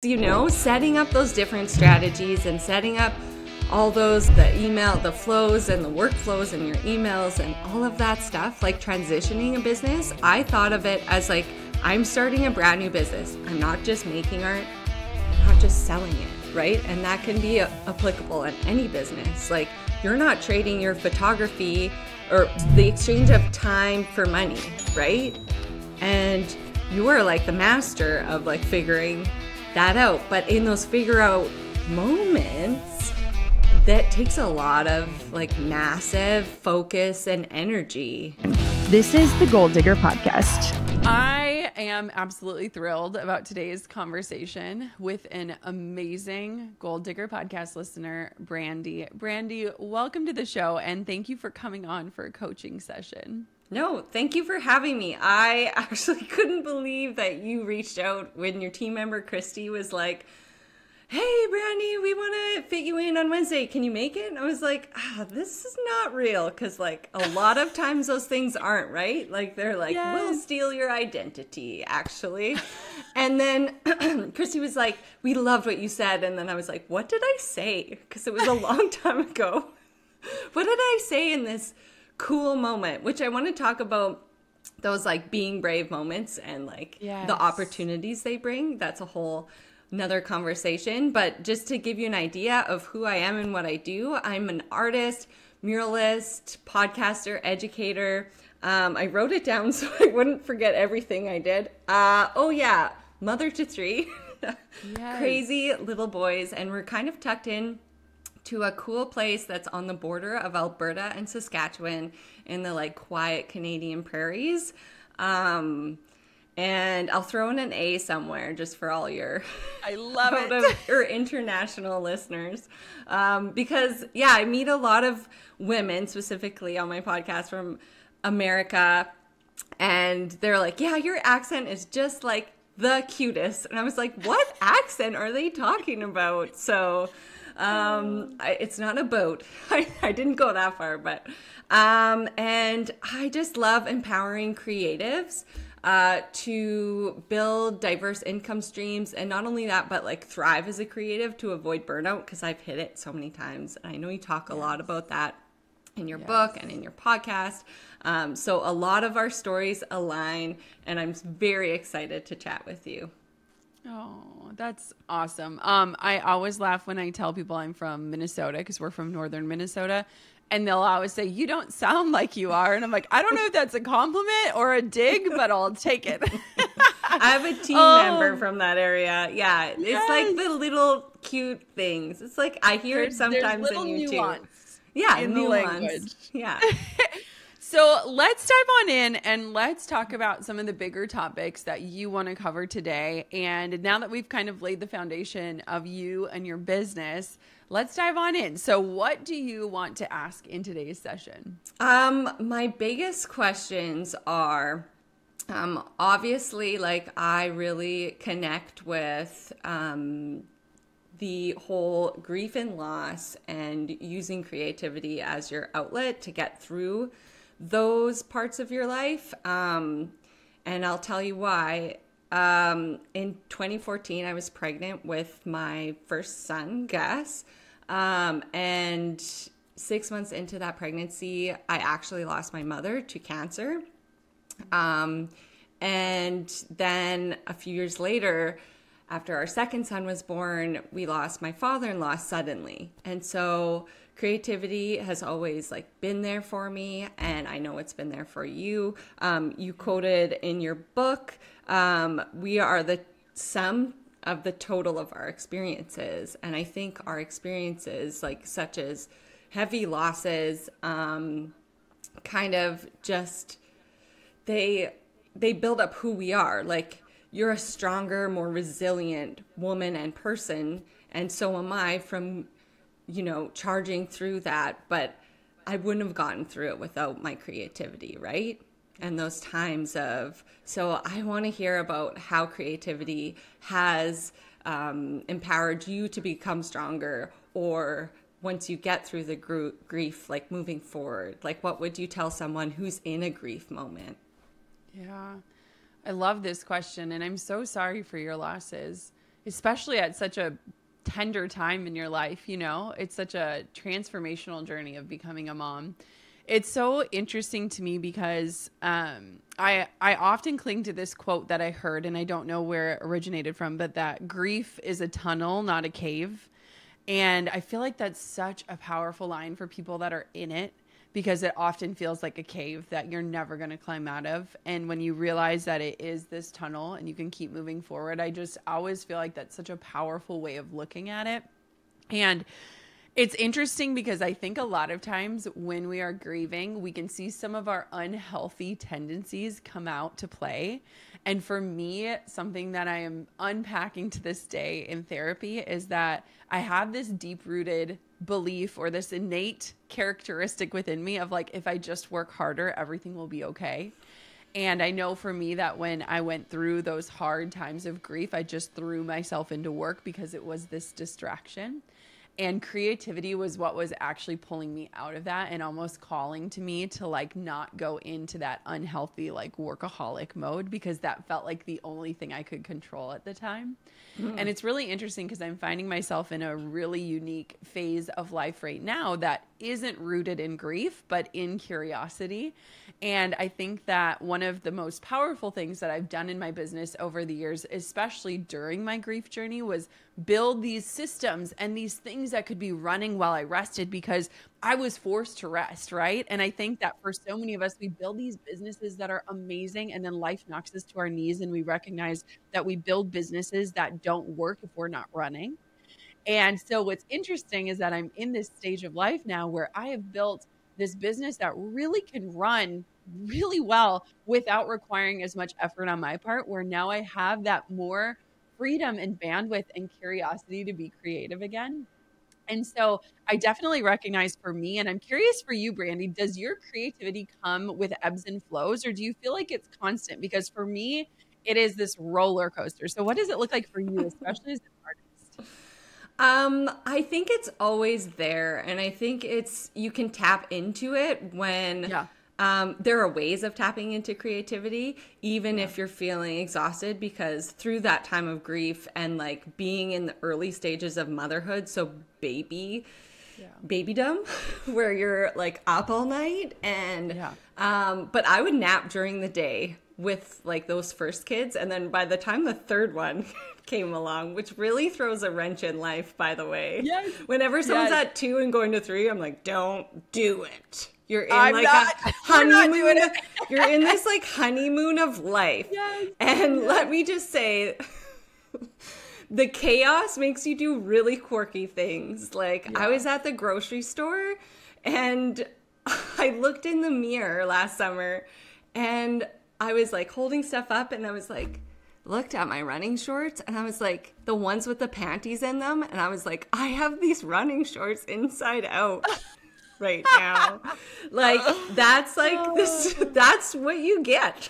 Setting up those different strategies and setting up all those, the email, the flows and the workflows and your emails and all of that stuff, like transitioning a business, I thought of it as like, I'm starting a brand new business. I'm not just making art, I'm not just selling it, right? And that can be applicable in any business. Like, you're not trading your photography or the exchange of time for money, right? And you are like the master of like figuring that out. But in those figure out moments, that takes a lot of like massive focus and energy. This is the Gold Digger Podcast. I am absolutely thrilled about today's conversation with an amazing Gold Digger Podcast listener, Brandi. Brandi, welcome to the show, and thank you for coming on for a coaching session. No, thank you for having me. I actually couldn't believe that you reached out when your team member, Christy, was like, hey, Brandi, we want to fit you in on Wednesday. Can you make it? And I was like, this is not real. Because, like, a lot of times those things aren't, right? Like, they're like, yes, we'll steal your identity, actually. And then Christy was like, we loved what you said. And then I was like, what did I say? Because it was a long time ago. What did I say in this cool moment? Which I want to talk about, those, like, being brave moments and, like, the opportunities they bring. That's a whole another conversation, but just to give you an idea of who I am and what I do, I'm an artist, muralist, podcaster, educator. I wrote it down so I wouldn't forget everything I did. Mother to three, crazy little boys, and we're kind of tucked in to a cool place that's on the border of Alberta and Saskatchewan in the like quiet Canadian prairies. And I'll throw in an A somewhere just for all your I love it. Your international listeners. Because, I meet a lot of women, specifically on my podcast, from America. And they're like, yeah, your accent is just like the cutest. And I was like, what accent are they talking about? So it's not a boat. I didn't go that far. But and I just love empowering creatives to build diverse income streams, and not only that, but like thrive as a creative to avoid burnout, because I've hit it so many times. And I know you talk a lot about that in your book and in your podcast. So a lot of our stories align, and I'm very excited to chat with you. Oh, that's awesome. I always laugh when I tell people I'm from Minnesota, because we're from northern Minnesota. And they'll always say, you don't sound like you are. And I'm like, I don't know if that's a compliment or a dig, but I'll take it. I have a team member from that area. Yeah, it's like the little cute things. It's like I hear it sometimes in you nuance too. Yeah, in nuance. The language. Yeah. So let's dive on in and let's talk about some of the bigger topics that you want to cover today. And now that we've kind of laid the foundation of you and your business, let's dive on in. So what do you want to ask in today's session? My biggest questions are, obviously, like, I really connect with the whole grief and loss and using creativity as your outlet to get through those parts of your life. And I'll tell you why. In 2014, I was pregnant with my first son, Gus. And 6 months into that pregnancy, I actually lost my mother to cancer. And then a few years later, after our second son was born, we lost my father-in-law suddenly. And so creativity has always like been there for me, and I know it's been there for you. You quoted in your book, we are the sum of the total of our experiences. And I think our experiences, like such as heavy losses, kind of just, they build up who we are. Like, you're a stronger, more resilient woman and person, and so am I, from charging through that. But I wouldn't have gotten through it without my creativity, right? And those times of, so I want to hear about how creativity has empowered you to become stronger, or once you get through the grief, like moving forward, like what would you tell someone who's in a grief moment? Yeah, I love this question, and I'm so sorry for your losses. especially at such a tender time in your life, it's such a transformational journey of becoming a mom. It's so interesting to me because I often cling to this quote that I heard, and I don't know where it originated from, but that grief is a tunnel, not a cave. And I feel like that's such a powerful line for people that are in it, because it often feels like a cave that you're never going to climb out of. And when you realize that it is this tunnel and you can keep moving forward, I just always feel like that's such a powerful way of looking at it. And it's interesting because I think a lot of times when we are grieving, we can see some of our unhealthy tendencies come out to play. And for me, something that I am unpacking to this day in therapy is that I have this deep-rooted belief or this innate characteristic within me of like, if I just work harder, everything will be okay. And I know for me that when I went through those hard times of grief, I just threw myself into work because it was this distraction. And creativity was what was actually pulling me out of that and almost calling to me to like not go into that unhealthy like workaholic mode, because that felt like the only thing I could control at the time. And it's really interesting because I'm finding myself in a really unique phase of life right now that isn't rooted in grief, but in curiosity. And I think that one of the most powerful things that I've done in my business over the years, especially during my grief journey, was build these systems and these things that could be running while I rested, because I was forced to rest, right? And I think that for so many of us, we build these businesses that are amazing, and then life knocks us to our knees and we recognize that we build businesses that don't work if we're not running. And so what's interesting is that I'm in this stage of life now where I have built this business that really can run really well without requiring as much effort on my part, where now I have that more freedom and bandwidth and curiosity to be creative again. And so I definitely recognize for me, and I'm curious for you, Brandi, does your creativity come with ebbs and flows, or do you feel like it's constant? Because for me, it is this roller coaster. So what does it look like for you, especially as an artist? I think it's always there, and I think you can tap into it when there are ways of tapping into creativity, even if you're feeling exhausted, because through that time of grief and like being in the early stages of motherhood, so babydom, where you're like up all night and but I would nap during the day with like those first kids, and then by the time the third one came along, which really throws a wrench in life, by the way. Yes. Whenever someone's at 2 and going to 3, I'm like, don't do it. You're in a honeymoon. You're in this like honeymoon of life. Yes. And let me just say, the chaos makes you do really quirky things. Like I was at the grocery store and I looked in the mirror last summer and I was like holding stuff up and I was like, looked at my running shorts and I was like, the ones with the panties in them. And I was like, I have these running shorts inside out right now. Like, that's like this, that's what you get.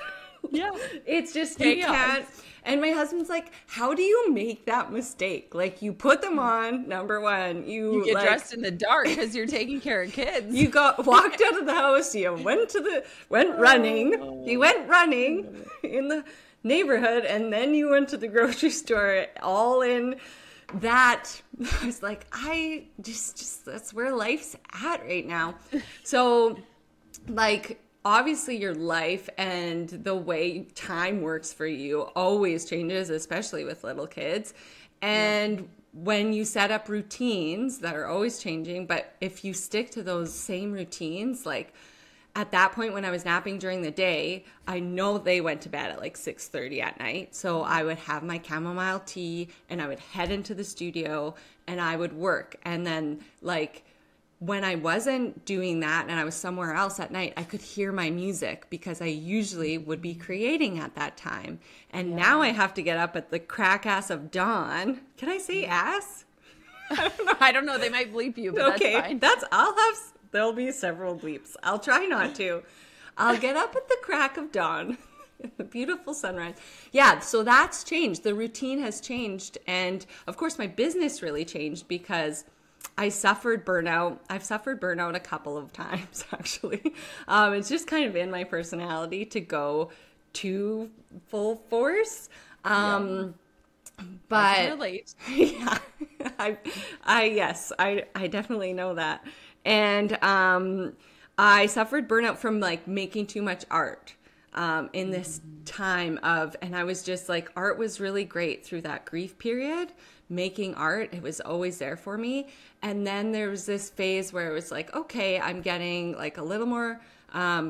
Yeah. It's just, chaos. You can't. And my husband's like, how do you make that mistake? Like, you put them on, number one. You get like, dressed in the dark because you're taking care of kids. You walked out of the house. You went running. You went running in the neighborhood, and then you went to the grocery store, all in that. I was like, I just that's where life's at right now. So, like, obviously your life and the way time works for you always changes, especially with little kids. And when you set up routines that are always changing, but if you stick to those same routines, like at that point when I was napping during the day, I know they went to bed at like 6:30 at night. So I would have my chamomile tea and I would head into the studio and I would work. And then like when I wasn't doing that and I was somewhere else at night, I could hear my music because I usually would be creating at that time. And now I have to get up at the crack ass of dawn. Can I say ass? I don't know. They might bleep you, but okay, that's fine. There'll be several bleeps. I'll try not to. I'll get up at the crack of dawn. The beautiful sunrise. Yeah, so that's changed. The routine has changed. And of course, my business really changed because I suffered burnout. I've suffered burnout a couple of times, actually. It's just kind of in my personality to go to full force. But I can relate. yeah, yes, I definitely know that. And I suffered burnout from like making too much art in this time of, and I was just like, art was really great through that grief period. Making art, it was always there for me. And then there was this phase where it was like, okay, I'm getting like a little more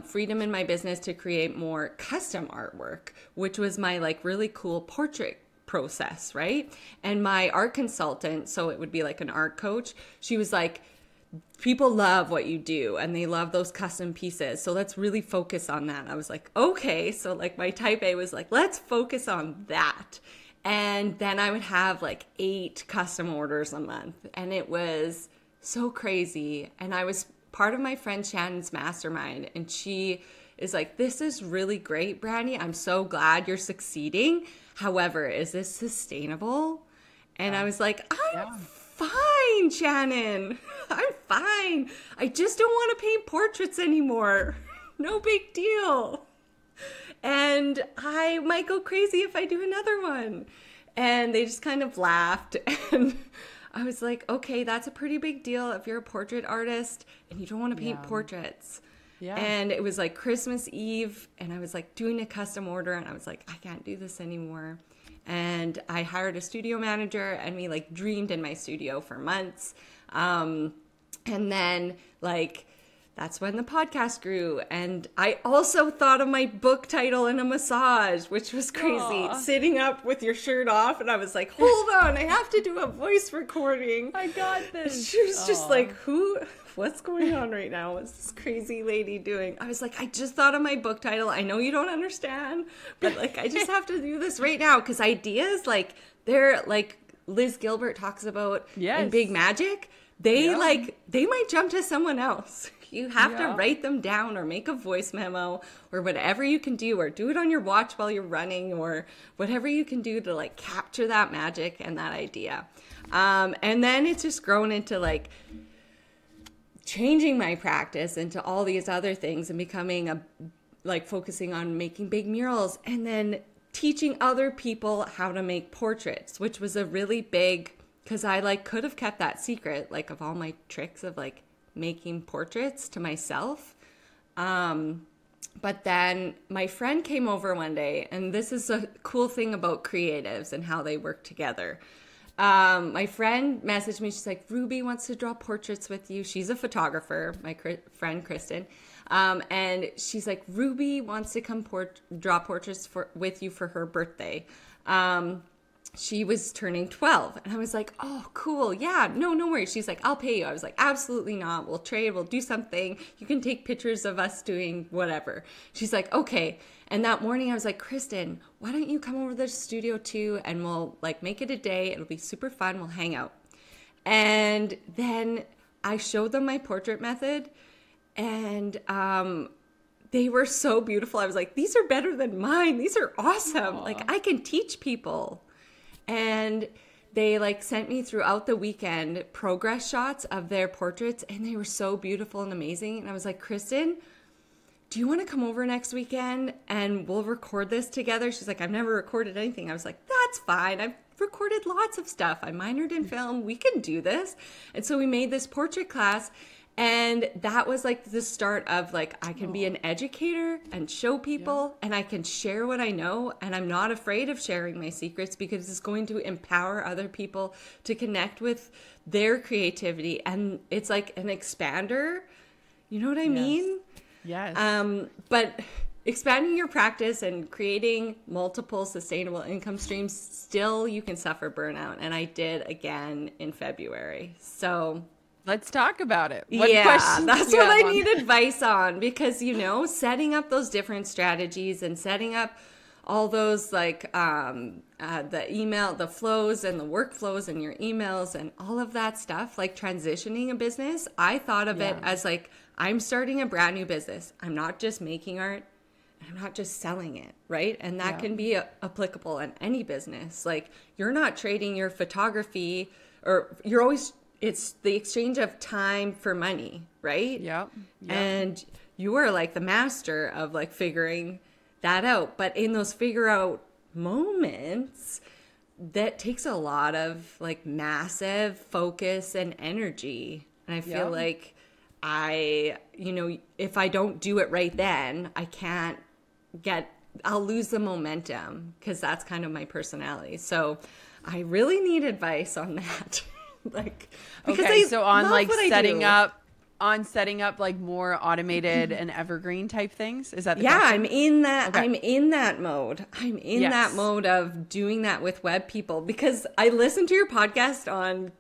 freedom in my business to create more custom artwork, which was my like really cool portrait process, right? And my art consultant, so it would be like an art coach, she was like, people love what you do and they love those custom pieces, so let's really focus on that. I was like, okay. So like my type A was like, let's focus on that. And then I would have like 8 custom orders a month, and it was so crazy. And I was part of my friend Shannon's mastermind, and she is like, this is really great, Brandi. I'm so glad you're succeeding. However, is this sustainable? And I was like, I'm fine, Shannon. I'm fine. I just don't want to paint portraits anymore. No big deal. And I might go crazy if I do another one. And they just kind of laughed. And I was like, okay, that's a pretty big deal if you're a portrait artist and you don't want to paint portraits. Yeah. And it was like Christmas Eve, and I was like doing a custom order, and I was like, I can't do this anymore. And I hired a studio manager, and we like dreamed in my studio for months. And then like, that's when the podcast grew. And I also thought of my book title in a massage, which was crazy. Aww. Sitting up with your shirt off. And I was like, hold on, I have to do a voice recording. I got this. She was just like, what's going on right now? What's this crazy lady doing? I was like, I just thought of my book title. I know you don't understand, but like, I just have to do this right now. Because ideas, like, they're like Liz Gilbert talks about in Big Magic. They they might jump to someone else. You have to write them down or make a voice memo or whatever you can do, or do it on your watch while you're running, or whatever you can do to like capture that magic and that idea. And then it's just grown into like changing my practice into all these other things and becoming focusing on making big murals, and then teaching other people how to make portraits, which was a really big, because I like could have kept that secret, like of all my tricks of like making portraits to myself. But then my friend came over one day, and this is a cool thing about creatives and how they work together. My friend messaged me. She's like, Ruby wants to draw portraits with you. She's a photographer, my friend Kristen. And she's like, Ruby wants to come draw portraits with you for her birthday. She was turning 12, and I was like, oh, cool. Yeah, no worries. She's like, I'll pay you. I was like, absolutely not. We'll trade. We'll do something. You can take pictures of us doing whatever. She's like, okay. And that morning I was like, Kristen, why don't you come over to the studio too? And we'll like make it a day. It'll be super fun. We'll hang out. And then I showed them my portrait method, and, they were so beautiful. I was like, these are better than mine. These are awesome. Aww. Like, I can teach people. And they like sent me throughout the weekend progress shots of their portraits, and they were so beautiful and amazing. And I was like, Kristen, do you want to come over next weekend and we'll record this together? She's like, I've never recorded anything. I was like, that's fine. I've recorded lots of stuff. I minored in film. We can do this. And so we made this portrait class. And that was like the start of like, I can be an educator and show people, and I can share what I know. And I'm not afraid of sharing my secrets, because it's going to empower other people to connect with their creativity. And it's like an expander. You know what I mean? Yes. But expanding your practice and creating multiple sustainable income streams, still you can suffer burnout. And I did again in February. So let's talk about it. That's what I need advice on, because, you know, setting up those different strategies and setting up all those like the email, the flows and the workflows and your emails and all of that stuff, like transitioning a business. I thought of it as like, I'm starting a brand new business. I'm not just making art. I'm not just selling it, right? And that can be applicable in any business. Like, you're not trading your photography, or you're always, it's the exchange of time for money, right? Yeah. And you are like the master of like figuring that out. But in those figure out moments, that takes a lot of like massive focus and energy. And I feel like if I don't do it right then, I'll lose the momentum, because that's kind of my personality. So I really need advice on that. Setting up like more automated and evergreen type things. Is that the question? I'm in that. Okay. I'm in that mode. That mode of doing that with web people, because I listened to your podcast on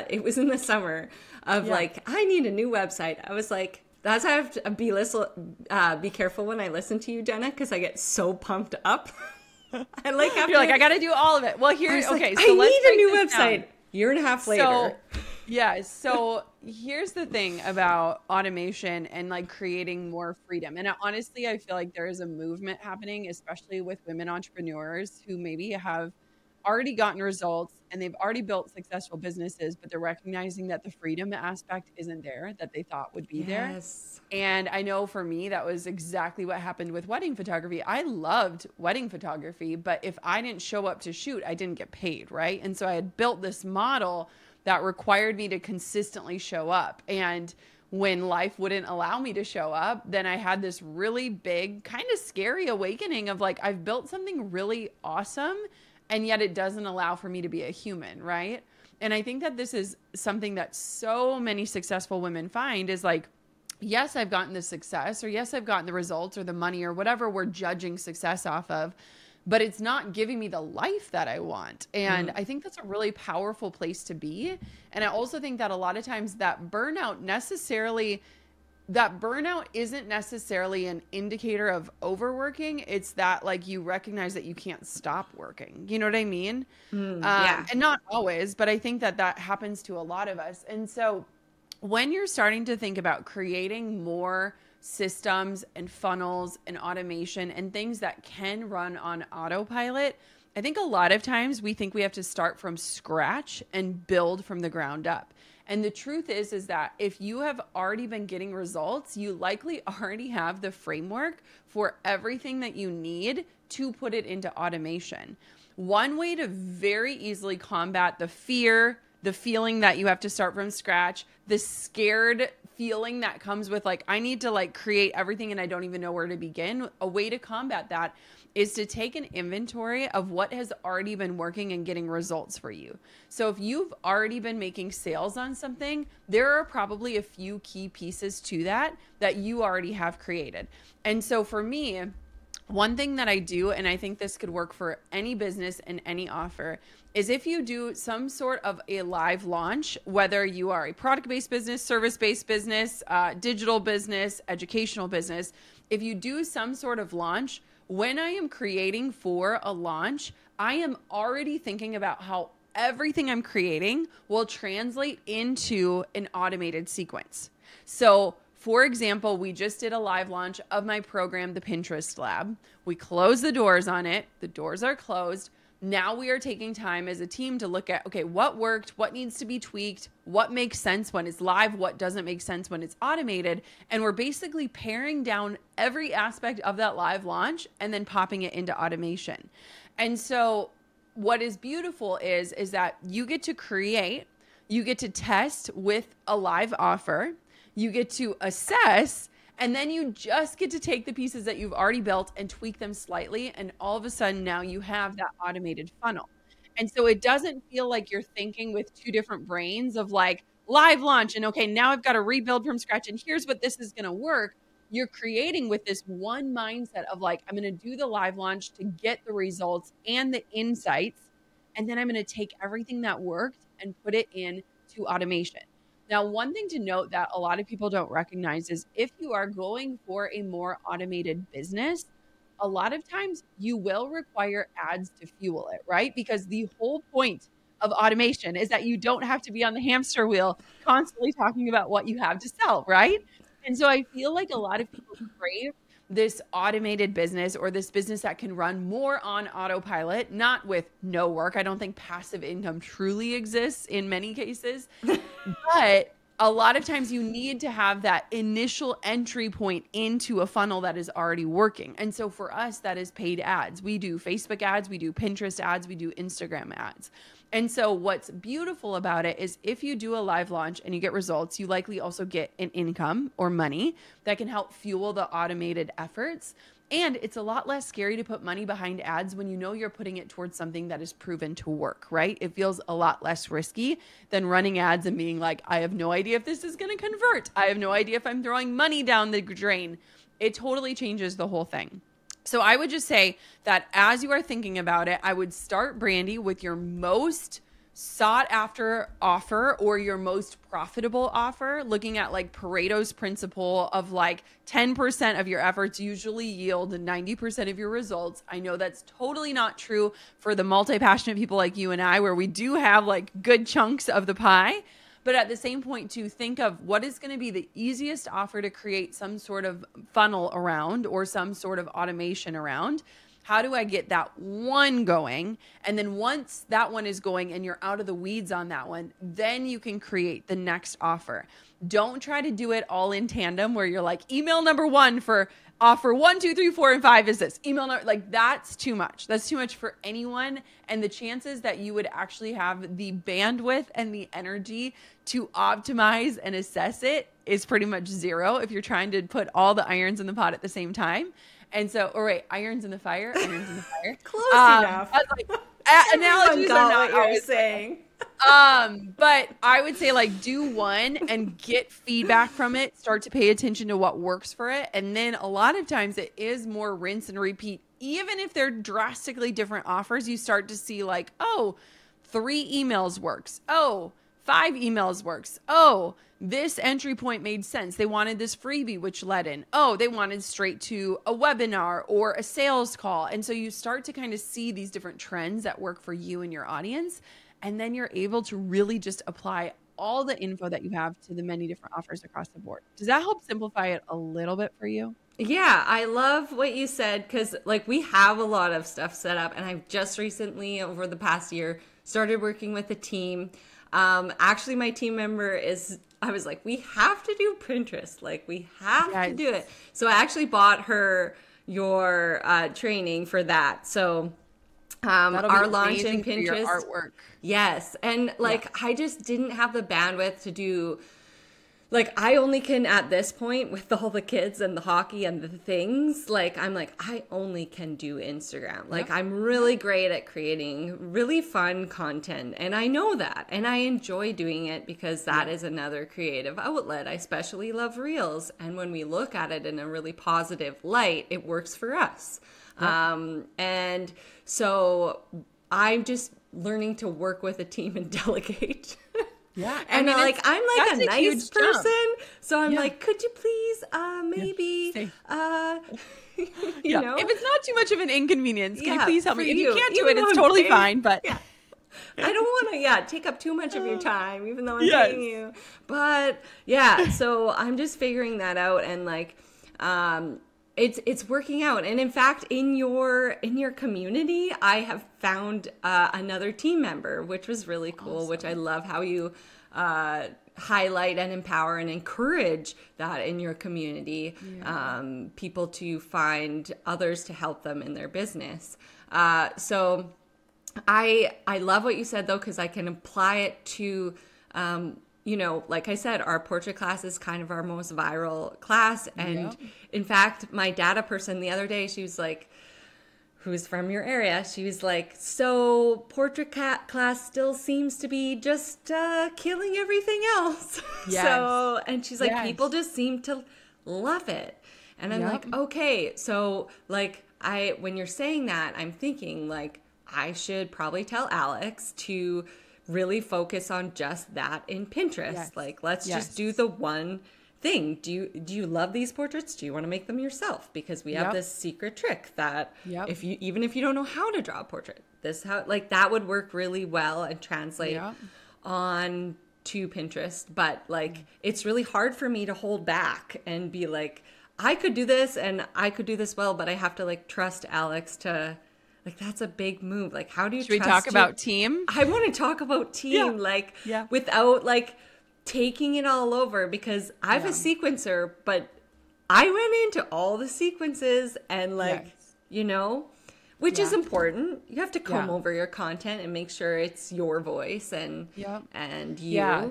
it was in the summer of like, I need a new website. I was like, that's why I have to be careful when I listen to you, Jenna, because I get so pumped up. You're like, I got to do all of it. Well, let's I need a new website. Down. Year and a half later. So here's the thing about automation and like creating more freedom. And honestly, I feel like there is a movement happening, especially with women entrepreneurs who maybe have already gotten results and they've already built successful businesses, but they're recognizing that the freedom aspect isn't there that they thought would be there. And I know for me, that was exactly what happened with wedding photography. I loved wedding photography, but if I didn't show up to shoot, I didn't get paid, right? And so I had built this model that required me to consistently show up. And when life wouldn't allow me to show up, then I had this really big, kind of scary awakening of like, I've built something really awesome, and yet it doesn't allow for me to be a human, right? And I think that this is something that so many successful women find is like, yes, I've gotten the success, or yes, I've gotten the results or the money or whatever we're judging success off of, but it's not giving me the life that I want. And I think that's a really powerful place to be. And I also think that a lot of times that burnout isn't necessarily an indicator of overworking. It's that like you recognize that you can't stop working. You know what I mean? And not always, but I think that happens to a lot of us. And so when you're starting to think about creating more systems and funnels and automation and things that can run on autopilot, I think a lot of times we think we have to start from scratch and build from the ground up. And the truth is that if you have already been getting results, you likely already have the framework for everything that you need to put it into automation. One way to very easily combat the fear, the feeling that you have to start from scratch, the scared feeling that comes with like, I need to like create everything and I don't even know where to begin. A way to combat that is to take an inventory of what has already been working and getting results for you. So if you've already been making sales on something, there are probably a few key pieces to that you already have created. And so for me, one thing that I do, and I think this could work for any business and any offer, is if you do some sort of a live launch, whether you are a product-based business, service-based business, digital business, educational business, if you do some sort of launch, when I am creating for a launch, I am already thinking about how everything I'm creating will translate into an automated sequence. So for example, we just did a live launch of my program, the Pinterest Lab. We closed the doors on it. The doors are closed. Now we are taking time as a team to look at, okay, what worked, what needs to be tweaked, what makes sense when it's live, what doesn't make sense when it's automated. And we're basically paring down every aspect of that live launch and then popping it into automation. And so what is beautiful is that you get to create, you get to test with a live offer, you get to assess, and then you just get to take the pieces that you've already built and tweak them slightly. And all of a sudden now you have that automated funnel. And so it doesn't feel like you're thinking with two different brains of like live launch and okay, now I've got to rebuild from scratch and here's what this is going to work. You're creating with this one mindset of like, I'm going to do the live launch to get the results and the insights. And then I'm going to take everything that worked and put it into automation. Now, one thing to note that a lot of people don't recognize is if you are going for a more automated business, a lot of times you will require ads to fuel it, right? Because the whole point of automation is that you don't have to be on the hamster wheel constantly talking about what you have to sell, right? And so I feel like a lot of people crave this automated business or this business that can run more on autopilot, not with no work. I don't think passive income truly exists in many cases, but a lot of times you need to have that initial entry point into a funnel that is already working. And so for us, that is paid ads. We do Facebook ads, we do Pinterest ads, we do Instagram ads. And so what's beautiful about it is if you do a live launch and you get results, you likely also get an income or money that can help fuel the automated efforts. And it's a lot less scary to put money behind ads when you know you're putting it towards something that is proven to work, right? It feels a lot less risky than running ads and being like, I have no idea if this is going to convert. I have no idea if I'm throwing money down the drain. It totally changes the whole thing. So I would just say that as you are thinking about it, I would start, Brandi, with your most sought after offer or your most profitable offer, looking at like Pareto's principle of like 10% of your efforts usually yield 90% of your results. I know that's totally not true for the multi-passionate people like you and I, where we do have like good chunks of the pie. But at the same point, to think of what is going to be the easiest offer to create some sort of funnel around or some sort of automation around. How do I get that one going? And then once that one is going and you're out of the weeds on that one, then you can create the next offer. Don't try to do it all in tandem where you're like, email number 1 for offer 1, 2, 3, 4, and 5 is this. Email number, like that's too much. That's too much for anyone. And the chances that you would actually have the bandwidth and the energy to optimize and assess it is pretty much zero if you're trying to put all the irons in the pot at the same time. And so, all right, irons in the fire, irons in the fire. Close enough. I was like, analogies are not what you're saying. But I would say like do one and get feedback from it. Start to pay attention to what works for it. And then a lot of times it is more rinse and repeat. Even if they're drastically different offers, you start to see like, oh, 3 emails works. Oh, 5 emails works. Oh, this entry point made sense. They wanted this freebie, which led in. Oh, they wanted straight to a webinar or a sales call. And so you start to kind of see these different trends that work for you and your audience. And then you're able to really just apply all the info that you have to the many different offers across the board. Does that help simplify it a little bit for you? Yeah, I love what you said because like we have a lot of stuff set up and I've just recently over the past year started working with a team. Actually, my team member I was like, we have to do Pinterest. Like we have to do it. So I actually bought her your training for that. So our launch in Pinterest. For your artwork. Yes. And like, I just didn't have the bandwidth to do, like, I only can at this point with all the kids and the hockey and the things, like, I'm like, I only can do Instagram. Like, I'm really great at creating really fun content. And I know that. And I enjoy doing it because that is another creative outlet. I especially love Reels. And when we look at it in a really positive light, it works for us. And so I'm just learning to work with a team and delegate. Yeah. And I mean, I'm like a nice person. So I'm like, could you please maybe you know? If it's not too much of an inconvenience, can you please help me? If you can't do even it, it's totally fine. But I don't want to take up too much of your time, even though I'm paying you. But so I'm just figuring that out and like it's working out. And in fact, in your community, I have found another team member, which was really cool, which I love how you highlight and empower and encourage that in your community, people to find others to help them in their business. So I love what you said, though, because I can apply it to you know, like I said, our portrait class is kind of our most viral class. And in fact, my data person the other day, she was like, who's from your area, she was like, so portrait class still seems to be just killing everything else. So, and she's like, people just seem to love it. And I'm like, okay, so like when you're saying that, I'm thinking like, I should probably tell Alex to really focus on just that in Pinterest. Like, let's just do the one thing. Do you love these portraits? Do you want to make them yourself? Because we have this secret trick that even if you don't know how to draw a portrait, that would work really well and translate on to Pinterest. But like, it's really hard for me to hold back and be like, I could do this and I could do this well, but I have to like trust Alex to. Like, that's a big move. Like, how do you Should we talk about team? I want to talk about team, without, like, taking it all over, because I'm a sequencer, but I went into all the sequences and you know, which is important. You have to comb over your content and make sure it's your voice and and you. Yeah.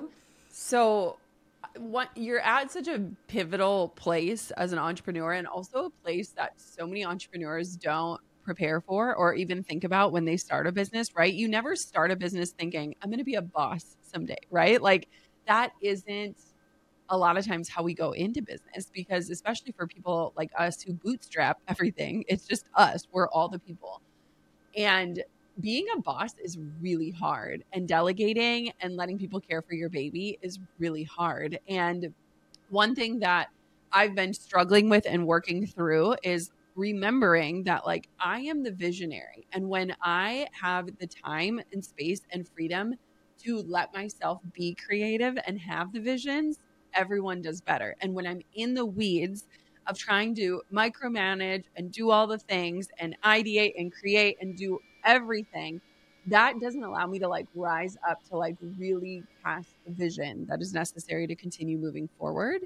So you're at such a pivotal place as an entrepreneur, and also a place that so many entrepreneurs don't prepare for or even think about when they start a business, right? You never start a business thinking, I'm going to be a boss someday, right? Like that isn't a lot of times how we go into business, because especially for people like us who bootstrap everything, it's just us. We're all the people. And being a boss is really hard, and delegating and letting people care for your baby is really hard. And one thing that I've been struggling with and working through is remembering that like I am the visionary. And when I have the time and space and freedom to let myself be creative and have the visions, everyone does better. And when I'm in the weeds of trying to micromanage and do all the things and ideate and create and do everything, that doesn't allow me to like rise up to like really cast the vision that is necessary to continue moving forward.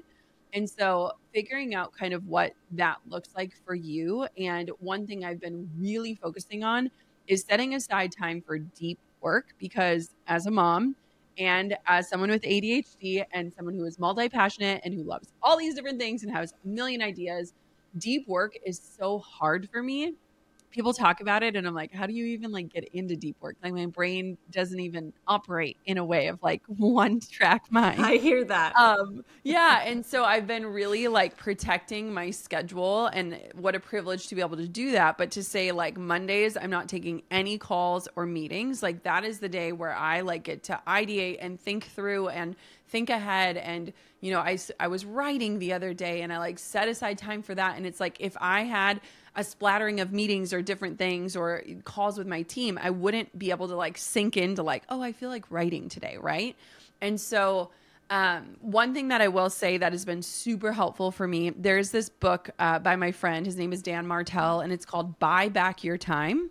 And so figuring out kind of what that looks like for you. And one thing I've been really focusing on is setting aside time for deep work, because as a mom and as someone with ADHD and someone who is multi-passionate and who loves all these different things and has a million ideas, deep work is so hard for me. People talk about it and I'm like, how do you even like get into deep work? Like my brain doesn't even operate in a way of like one track mind. I hear that. Yeah. And so I've been really like protecting my schedule, and what a privilege to be able to do that. But to say like Mondays, I'm not taking any calls or meetings. Like that is the day where I like get to ideate and think through and think ahead. And, you know, I was writing the other day and I like set aside time for that. And it's like, if I had a splattering of meetings or different things or calls with my team, I wouldn't be able to like sink into like, oh, I feel like writing today. Right. And so one thing that I will say that has been super helpful for me, there's this book by my friend, his name is Dan Martell, and it's called Buy Back Your Time.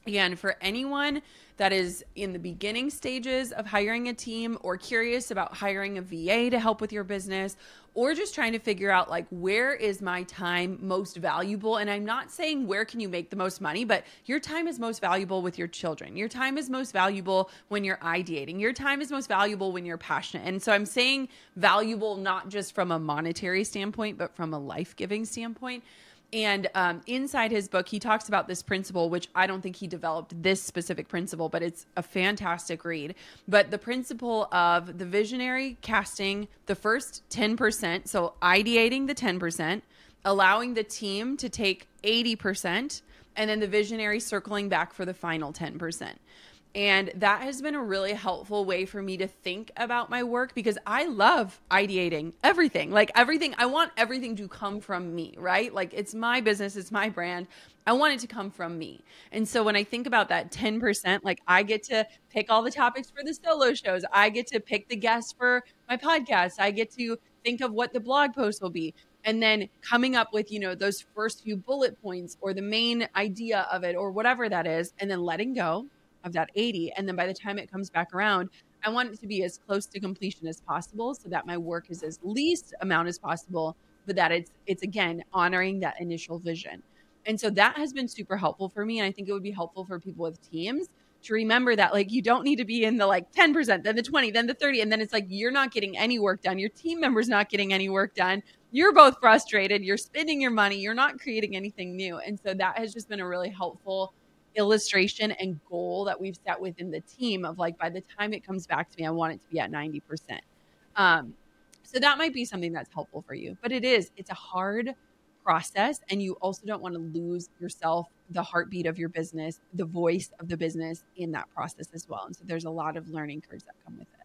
And for anyone that is in the beginning stages of hiring a team, or curious about hiring a VA to help with your business, or just trying to figure out like, where is my time most valuable? And I'm not saying where can you make the most money, but your time is most valuable with your children. Your time is most valuable when you're ideating. Your time is most valuable when you're passionate. And so I'm saying valuable, not just from a monetary standpoint, but from a life-giving standpoint. And inside his book, he talks about this principle, which I don't think he developed this specific principle, but it's a fantastic read. But the principle of the visionary casting the first 10%, so ideating the 10%, allowing the team to take 80%, and then the visionary circling back for the final 10%. And that has been a really helpful way for me to think about my work, because I love ideating everything. Like everything, I want everything to come from me, right? Like it's my business, it's my brand. I want it to come from me. And so when I think about that 10%, like I get to pick all the topics for the solo shows. I get to pick the guests for my podcast. I get to think of what the blog post will be. And then coming up with, you know, those first few bullet points or the main idea of it or whatever that is, and then letting go of that 80. And then by the time it comes back around, I want it to be as close to completion as possible, so that my work is as least amount as possible, but that it's again, honoring that initial vision. And so that has been super helpful for me. And I think it would be helpful for people with teams to remember that like, you don't need to be in the like 10%, then the 20, then the 30. And then it's like, you're not getting any work done. Your team member's not getting any work done. You're both frustrated. You're spending your money. You're not creating anything new. And so that has just been a really helpful illustration and goal that we've set within the team of like, by the time it comes back to me, I want it to be at 90%. So that might be something that's helpful for you, but it's a hard process. And you also don't want to lose yourself, the heartbeat of your business, the voice of the business in that process as well. And so there's a lot of learning curves that come with it.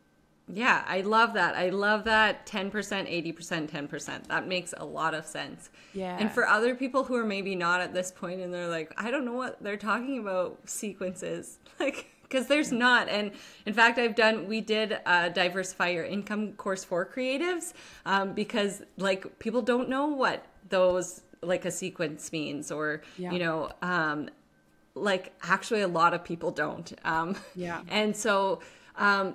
Yeah, I love that. I love that 10%, 80%, 10%. That makes a lot of sense. Yeah. And for other people who are maybe not at this point and they're like, I don't know what they're talking about sequences, like, because there's not. And in fact, we did diversify your income course for creatives because like people don't know what those like a sequence means or, you know, like actually a lot of people don't. Yeah. And so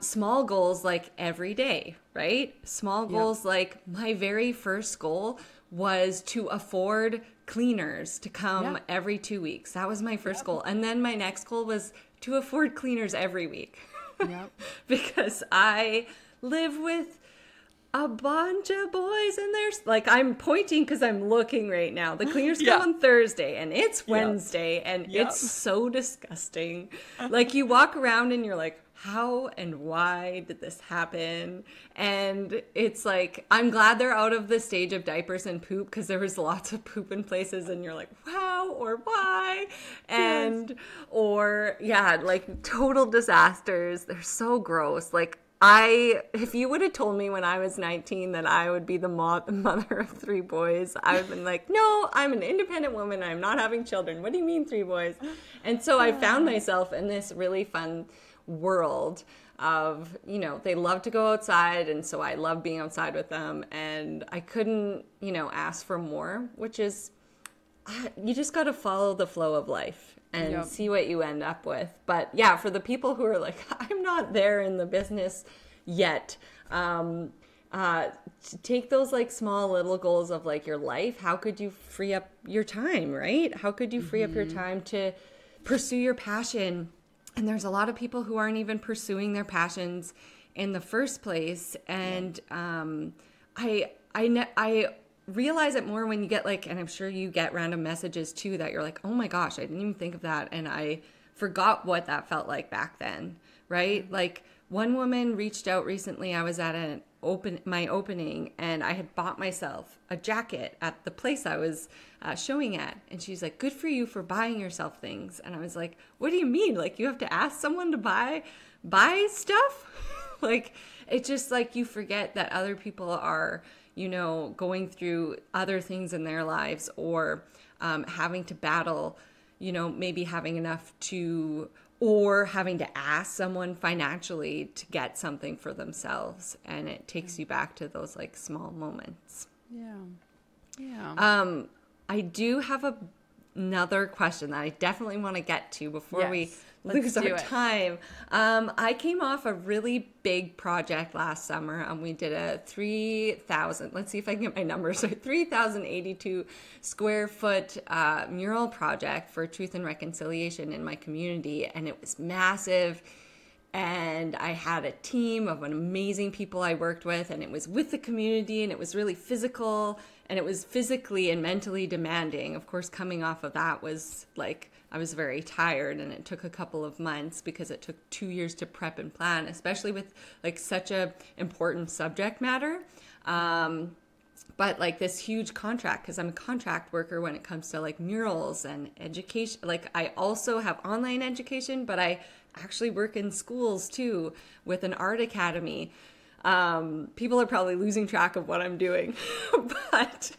Small goals like every day, right? Small goals like my very first goal was to afford cleaners to come every 2 weeks. That was my first goal. And then my next goal was to afford cleaners every week. Because I live with a bunch of boys and there's like, I'm pointing because I'm looking right now. The cleaners come on Thursday and it's Wednesday and it's so disgusting. Like you walk around and you're like, how and why did this happen? And it's like, I'm glad they're out of the stage of diapers and poop because there was lots of poop in places and you're like, wow, or why? And, or like total disasters. They're so gross. Like if you would have told me when I was 19 that I would be the mother of 3 boys, I would have been like, no, I'm an independent woman. I'm not having children. What do you mean 3 boys? And so I found myself in this really fun world of, they love to go outside. And so I love being outside with them. And I couldn't, ask for more, which is, you just got to follow the flow of life and see what you end up with. But yeah, for the people who are like, I'm not there in the business yet, take those like small little goals of like your life. How could you free up your time, right? How could you free up your time to pursue your passion? And there's a lot of people who aren't even pursuing their passions in the first place. And I realize it more when you get like, and I'm sure you get random messages too, that you're like, oh my gosh, I didn't even think of that. And I forgot what that felt like back then, right? Like one woman reached out recently. I was at my opening and I had bought myself a jacket at the place I was showing at. And she's like, good for you for buying yourself things. And I was like, what do you mean? Like you have to ask someone to buy stuff? Like, it's just like you forget that other people are, going through other things in their lives or having to battle, maybe having enough or having to ask someone financially to get something for themselves. And it takes you back to those like small moments. Yeah. I do have another question that I definitely want to get to before we lose our time. I came off a really big project last summer. We did a 3,000, let's see if I can get my numbers right, 3,082 square foot mural project for truth and reconciliation in my community. And it was massive. And I had a team of amazing people I worked with, and it was with the community, and it was really physical, and it was physically and mentally demanding. Of course, coming off of that was like, I was very tired, and it took a couple of months because it took 2 years to prep and plan, especially with like such a important subject matter. But like this huge contract, because I'm a contract worker when it comes to like murals and education. Like I also have online education, but I actually work in schools too with an art academy. People are probably losing track of what I'm doing, but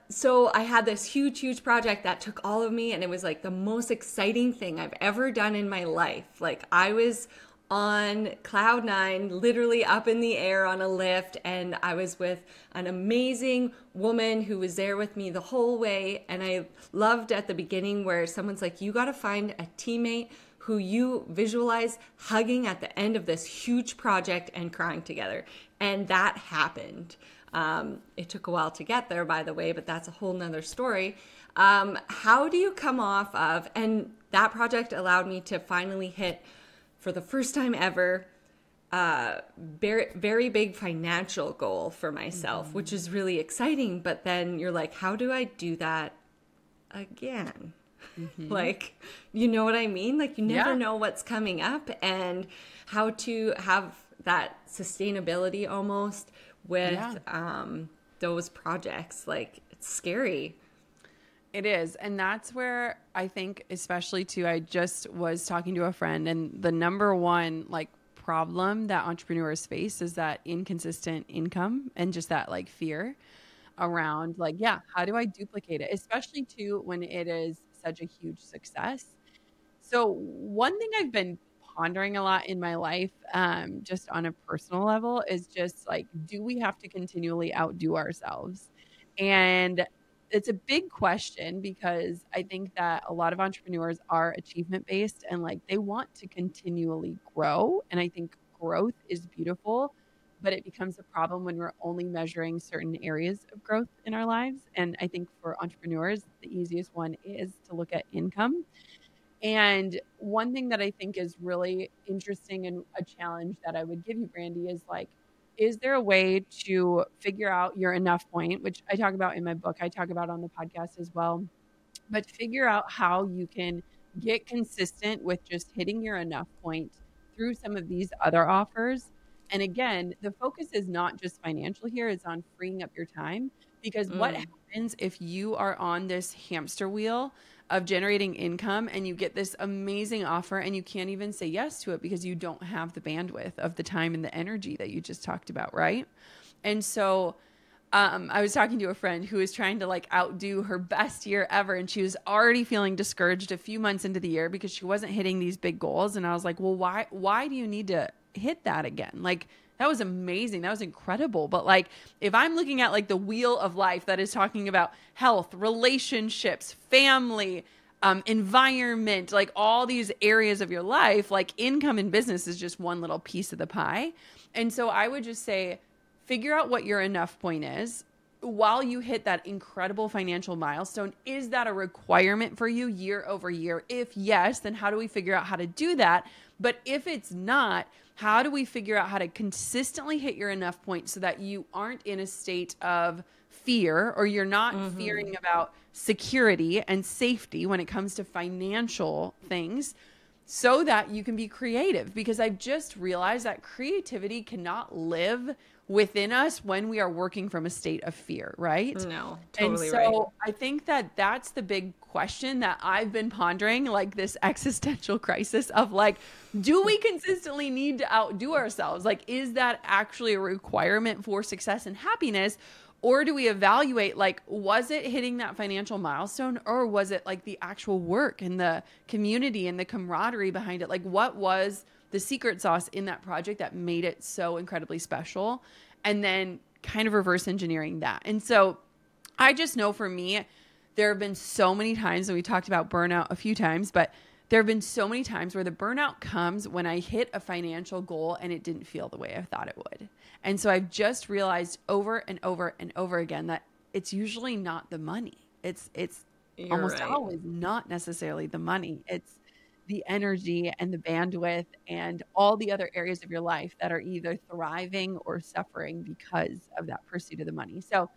so I had this huge project that took all of me, and it was like the most exciting thing I've ever done in my life. Like I was on cloud 9, literally up in the air on a lift, and I was with an amazing woman who was there with me the whole way. And I loved at the beginning where someone's like, you got to find a teammate who you visualize hugging at the end of this huge project and crying together. And that happened. It took a while to get there, by the way, but that's a whole nother story. How do you come off of, and that project allowed me to finally hit, for the first time ever, very, very big financial goal for myself, which is really exciting. But then you're like, how do I do that again? Like, you know what I mean? Like you never know what's coming up and how to have that sustainability almost with those projects. Like it's scary. It is. And that's where I think, especially too, I just was talking to a friend, and the number one like problem that entrepreneurs face is that inconsistent income and just that like fear around like, how do I duplicate it? Especially too, when it is such a huge success. So one thing I've been pondering a lot in my life, just on a personal level, is just like, do we have to continually outdo ourselves? And it's a big question because I think that a lot of entrepreneurs are achievement based and like they want to continually grow. And I think growth is beautiful, but it becomes a problem when we're only measuring certain areas of growth in our lives. And I think for entrepreneurs, the easiest one is to look at income. And one thing that I think is really interesting and a challenge that I would give you, Brandi, is like, is there a way to figure out your enough point, which I talk about in my book, I talk about on the podcast as well, but figure out how you can get consistent with just hitting your enough point through some of these other offers. And again, the focus is not just financial here, it's on freeing up your time. Because what happens if you are on this hamster wheel of generating income and you get this amazing offer and you can't even say yes to it because you don't have the bandwidth of the time and the energy that you just talked about, right? And so I was talking to a friend who was trying to like outdo her best year ever, and she was already feeling discouraged a few months into the year because she wasn't hitting these big goals. And I was like, well, why do you need to hit that again? Like, that was amazing. That was incredible. But like, if I'm looking at like the wheel of life that is talking about health, relationships, family, environment, like all these areas of your life, like income and business is just one little piece of the pie. And so I would just say, figure out what your enough point is while you hit that incredible financial milestone. Is that a requirement for you year over year? If yes, then how do we figure out how to do that? But if it's not, how do we figure out how to consistently hit your enough point so that you aren't in a state of fear, or you're not fearing about security and safety when it comes to financial things, so that you can be creative? Because I've just realized that creativity cannot live within us when we are working from a state of fear, right? No, totally. And so right. I think that that's the big question that I've been pondering, like this existential crisis of like, do we consistently need to outdo ourselves? Like, is that actually a requirement for success and happiness? Or do we evaluate, like, was it hitting that financial milestone, or was it like the actual work and the community and the camaraderie behind it? Like, what was the secret sauce in that project that made it so incredibly special? And then kind of reverse engineering that. And so I just know for me, there have been so many times, and we talked about burnout a few times, but there have been so many times where the burnout comes when I hit a financial goal and it didn't feel the way I thought it would. And so I've just realized over and over and over again that it's usually not the money. It's You're almost right. always not necessarily the money. It's the energy and the bandwidth and all the other areas of your life that are either thriving or suffering because of that pursuit of the money. So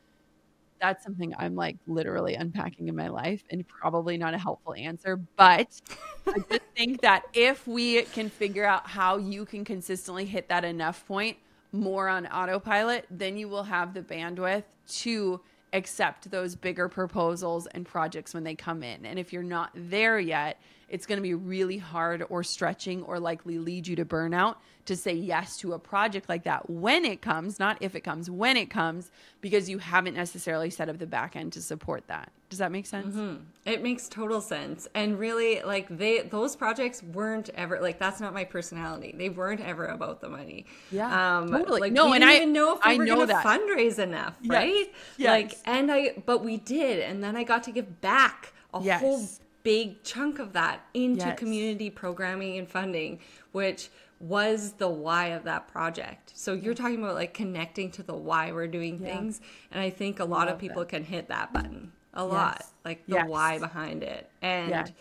that's something I'm like literally unpacking in my life, and probably not a helpful answer. But I just think that if we can figure out how you can consistently hit that enough point more on autopilot, then you will have the bandwidth to accept those bigger proposals and projects when they come in. And if you're not there yet, it's going to be really hard or stretching or likely lead you to burnout to say yes to a project like that when it comes, not if it comes, when it comes, because you haven't necessarily set up the back end to support that. Does that make sense? It makes total sense. And really, like, those projects weren't ever, like, that's not my personality. They weren't ever about the money. Yeah, totally. Like, no, we and didn't I even know if we were going to that. fundraise enough, right? Yes. Like, but we did. And then I got to give back a whole big chunk of that into community programming and funding, which was the why of that project. So you're talking about like connecting to the why we're doing things. And I think a lot of people can hit that button a lot, like the why behind it. And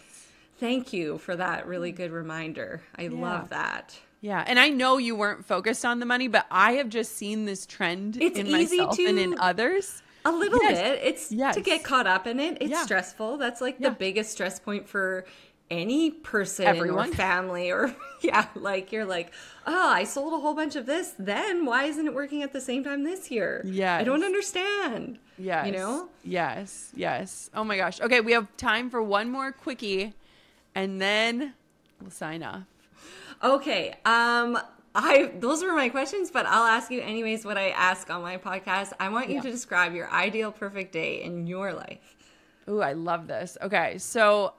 thank you for that really good reminder. I love that. Yeah. And I know you weren't focused on the money, but I have just seen this trend in myself and in others. A little bit. It's to get caught up in it. It's stressful. That's like the biggest stress point for any person or family or like you're like, oh, I sold a whole bunch of this. Then why isn't it working at the same time this year? Yeah. I don't understand. Yes. You know? Yes. Yes. Oh my gosh. Okay. We have time for one more quickie and then we'll sign off. Okay. Those were my questions, but I'll ask you anyways what I ask on my podcast. I want you to describe your ideal perfect day in your life. Ooh, I love this. Okay. So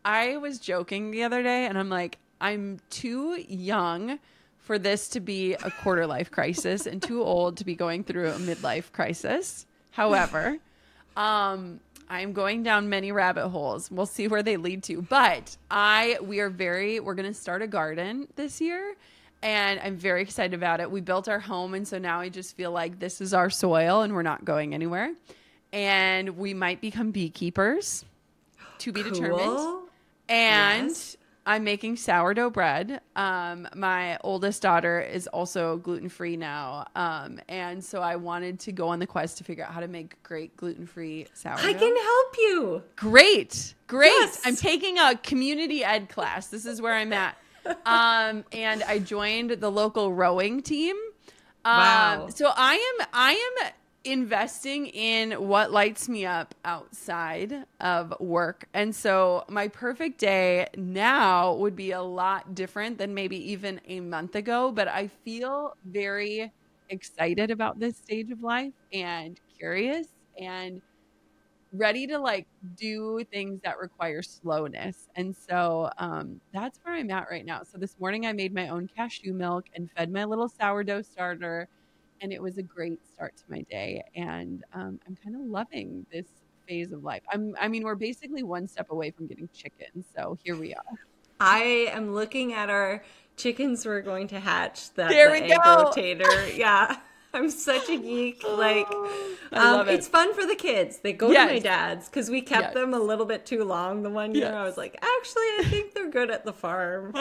I was joking the other day and I'm like, I'm too young for this to be a quarter life crisis and too old to be going through a midlife crisis. However, I'm going down many rabbit holes. We'll see where they lead to. But we're going to start a garden this year, and I'm very excited about it. We built our home, and so now I just feel like this is our soil and we're not going anywhere. And we might become beekeepers, to be determined. And yes. I'm making sourdough bread. My oldest daughter is also gluten-free now. And so I wanted to go on the quest to figure out how to make great gluten-free sourdough. I can help you. Great. Yes. I'm taking a community ed class. This is where I'm at. And I joined the local rowing team. Wow. So I am investing in what lights me up outside of work. And so my perfect day now would be a lot different than maybe even a month ago, but I feel very excited about this stage of life and curious and ready to like do things that require slowness. And so that's where I'm at right now. So this morning I made my own cashew milk and fed my little sourdough starter. And it was a great start to my day. And I'm kind of loving this phase of life. We're basically one step away from getting chickens. So here we are. I am looking at our chickens we're going to hatch. That's there we egg go. Rotator. Yeah. I'm such a geek. Like, I love it. It's fun for the kids. They go to my dad's because we kept them a little bit too long the one year. I was like, actually, I think they're good at the farm.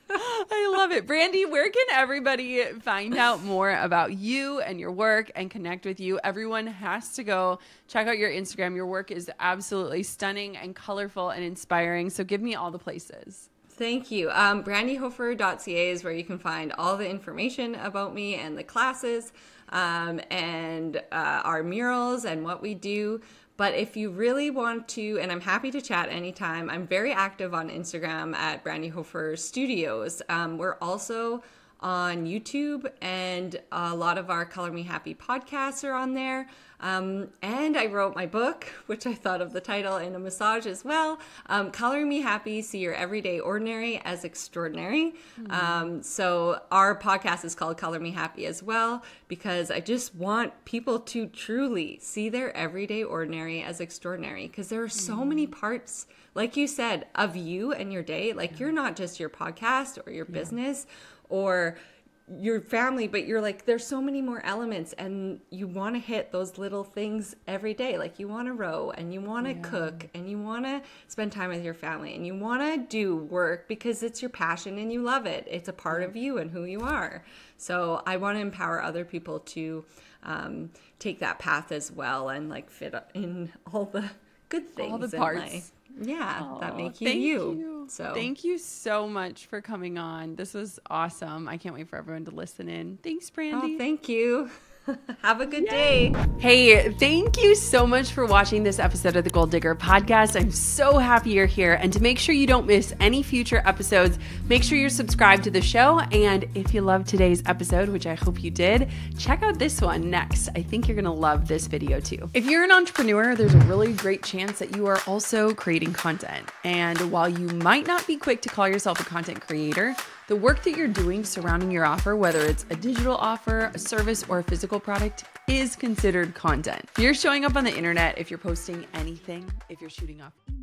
I love it. Brandi, where can everybody find out more about you and your work and connect with you? Everyone has to go check out your Instagram. Your work is absolutely stunning and colorful and inspiring. So give me all the places. Thank you. BrandiHofer.ca is where you can find all the information about me and the classes and our murals and what we do. But if you really want to, and I'm happy to chat anytime, I'm very active on Instagram at Brandi Hofer Studios. We're also on YouTube, and a lot of our Color Me Happy podcasts are on there. And I wrote my book, which I thought of the title in a massage as well. Color Me Happy, See Your Everyday Ordinary as Extraordinary. So our podcast is called Color Me Happy as well, because I just want people to truly see their everyday ordinary as extraordinary, because there are so many parts, like you said, of you and your day. Like you're not just your podcast or your business or your family, but you're like, there's so many more elements, and you want to hit those little things every day. Like you want to row, and you want to cook, and you want to spend time with your family, and you want to do work because it's your passion and you love it. It's a part of you and who you are. So I want to empower other people to take that path as well and like fit in all the good things, all the in parts. Life. Yeah, that make you. So thank you so much for coming on. This was awesome. I can't wait for everyone to listen in. Thanks, Brandi. Oh, thank you. Have a good day. Hey, thank you so much for watching this episode of the Gold Digger Podcast. I'm so happy you're here. And to make sure you don't miss any future episodes, make sure you're subscribed to the show. And if you loved today's episode, which I hope you did, check out this one next. I think you're going to love this video too. If you're an entrepreneur, there's a really great chance that you are also creating content. And while you might not be quick to call yourself a content creator, the work that you're doing surrounding your offer, whether it's a digital offer, a service, or a physical product, is considered content. If you're showing up on the internet, if you're posting anything, if you're shooting off email,